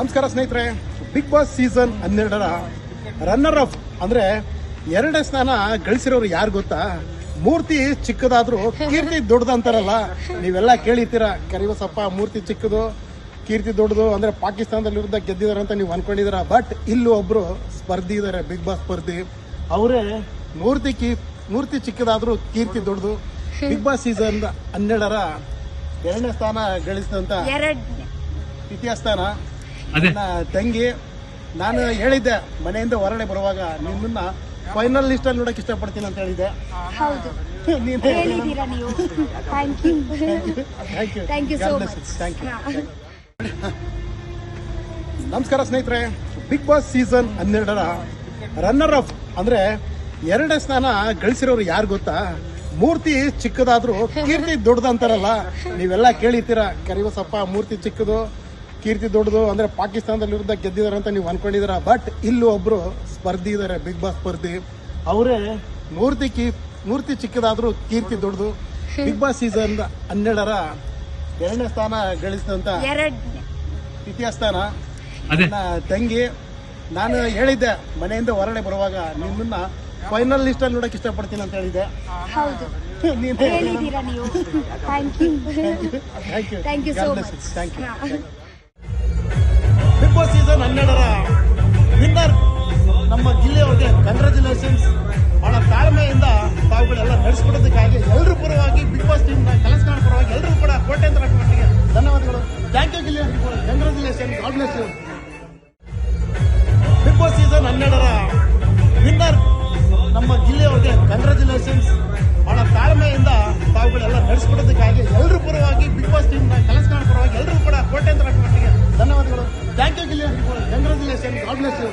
ನಮಸ್ಕಾರ ಸ್ನೇಹಿತರೆ, Bigg Boss season 12ರ ರನ್ನರ್ ಅಪ್ ಅಂದ್ರೆ ಎರಡನೇ ಸ್ಥಾನ ಗಳಿಸಿರೋರು ಯಾರು ಗೊತ್ತಾ? ಮೂರ್ತಿ ಚಿಕ್ಕದಾದ್ರೂ ಕೀರ್ತಿ ದೊಡ್ಡದಂತಾರಲ್ಲ, ನೀವೆಲ್ಲ ಕೇಳಿರ್ತೀರಾ. ಕರಿವಸಪ್ಪ ಮೂರ್ತಿ ಚಿಕ್ಕದು, ಕೀರ್ತಿ ದೊಡ್ಡದು ಅಂದ್ರೆ ಪಾಕಿಸ್ತಾನದ ವಿರುದ್ಧ ಗೆದ್ದಿದಾರೆ ಅಂತ ನೀವು ಅನ್ಕೊಂಡಿದ್ದೀರ. ಬಟ್ ಇಲ್ಲಿ ಒಬ್ರು ಸ್ಪರ್ಧಿ ಇದಾರೆ, ಬಿಗ್ ಬಾಸ್ ಸ್ಪರ್ಧಿ. ಅವರೇ ಮೂರ್ತಿ ಚಿಕ್ಕದಾದ್ರೂ ಕೀರ್ತಿ ದೊಡ್ಡದು. ಬಿಗ್ ಬಾಸ್ ಸೀಸನ್ 12ರ ಎರಡನೇ ಸ್ಥಾನ ಗಳಿಸಿದಂತ ದ್ವಿತೀಯ ಸ್ಥಾನ ನನ್ನ ತಂಗಿ. ನಾನು ಹೇಳಿದ್ದೆ ಮನೆಯಿಂದ ಹೊರಗಡೆ ಬರುವಾಗ ನಿಮ್ಮನ್ನ ಫೈನಲ್ ಲಿಸ್ಟ್ ಅಲ್ಲಿ ನೋಡಕ್ ಇಷ್ಟಪಡ್ತೀನಿ ಅಂತ ಹೇಳಿದ್ದೆ. ನಮಸ್ಕಾರ ಸ್ನೇಹಿತರೆ, ಬಿಗ್ ಬಾಸ್ ಸೀಸನ್ 12ರ ರನ್ನರ್ ಅಪ್ ಅಂದ್ರೆ ಎರಡನೇ ಸ್ಥಾನ ಗಳಿಸಿರೋರು ಯಾರು ಗೊತ್ತಾ? ಮೂರ್ತಿ ಚಿಕ್ಕದಾದ್ರೂ ಕೀರ್ತಿ ದೊಡ್ಡದಂತಾರಲ್ಲ, ನೀವೆಲ್ಲ ಕೇಳಿರ್ತೀರಾ. ಕರಿವಸಪ್ಪ ಮೂರ್ತಿ ಚಿಕ್ಕದು, ಕೀರ್ತಿ ದೊಡ್ಡದು ಅಂದ್ರೆ ಪಾಕಿಸ್ತಾನದ ವಿರುದ್ಧ ಗೆದ್ದಿದಾರೆ ಅಂತ ನೀವು ಅನ್ಕೊಂಡಿದ್ದೀರ. ಬಟ್ ಇಲ್ಲಿ ಒಬ್ರು ಸ್ಪರ್ಧಿ ಇದಾರೆ, ಬಿಗ್ ಬಾಸ್ ಸ್ಪರ್ಧಿ. ಅವರೇ ಮೂರ್ತಿ ಚಿಕ್ಕದಾದ್ರೂ ಕೀರ್ತಿ ದೊಡ್ಡದು. ಬಿಗ್ ಬಾಸ್ ಸೀಸನ್ 12ರ ಎರಡನೇ ಸ್ಥಾನ ಗಳಿಸಿದಂತ ದ್ವಿತೀಯ ಸ್ಥಾನ ನನ್ನ ತಂಗಿ. ನಾನು ಹೇಳಿದ್ದೆ ಮನೆಯಿಂದ ಹೊರಗಡೆ ಬರುವಾಗ ನಿಮ್ಮನ್ನ ಫೈನಲ್ ಲಿಸ್ಟ್ ಅಲ್ಲಿ ನೋಡಕ್ ಇಷ್ಟಪಡ್ತೀನಿ ಅಂತ ಹೇಳಿದ್ದೆ. ಬಿಗ್ ಬಾಸ್ ಸೀಸನ್ 12ರ ವಿನ್ನರ್ ನಮ್ಮ ಗಿಲ್ಲಿ ಅವ್ರಿಗೆ ಕಂಗ್ರಾಚುಲೇಷನ್ಸ್. ಬಹಳ ತಾಳ್ಮೆಯಿಂದ ತಾವುಗಳೆಲ್ಲ ನಡೆಸ್ಕೊಡೋದಕ್ಕಾಗಿ ಎಲ್ಲರೂ ಪರವಾಗಿ, ಬಿಗ್ ಬಾಸ್ ಟೀಮ್ ಕಲಸ್ಕಾಣ ಪರವಾಗಿ ಎಲ್ಲರೂ ಕೂಡ ಕೋಟ್ಯಾಂತರ ಮಟ್ಟಿಗೆ ಧನ್ಯವಾದಗಳು. Thank you Gilli, congratulation, God bless you. Bigg Boss season 12ರ ವಿನ್ನರ್ ನಮ್ಮ ಗಿಲ್ಲಿ ಅವ್ರಿಗೆ ಕಂಗ್ರಾಚುಲೇಷನ್ಸ್. ಬಹಳ ತಾಳ್ಮೆಯಿಂದ ತಾವುಗಳೆಲ್ಲ ನಡೆಸ್ಕೊಡೋದಕ್ಕಾಗಿ ಎಲ್ಲರೂ ಪರವಾಗಿ, ಬಿಗ್ ಬಾಸ್ ಟೀಮ್ ಕಲಸ್ಕಾಣ ಪರವಾಗಿ ಎಲ್ಲರೂ ಕೂಡ ಕೋಟ್ಯಾಂತರ ಮಟ್ಟಿಗೆ ಧನ್ಯವಾದಗಳು. Thank you Gilli, congratulation, God bless you.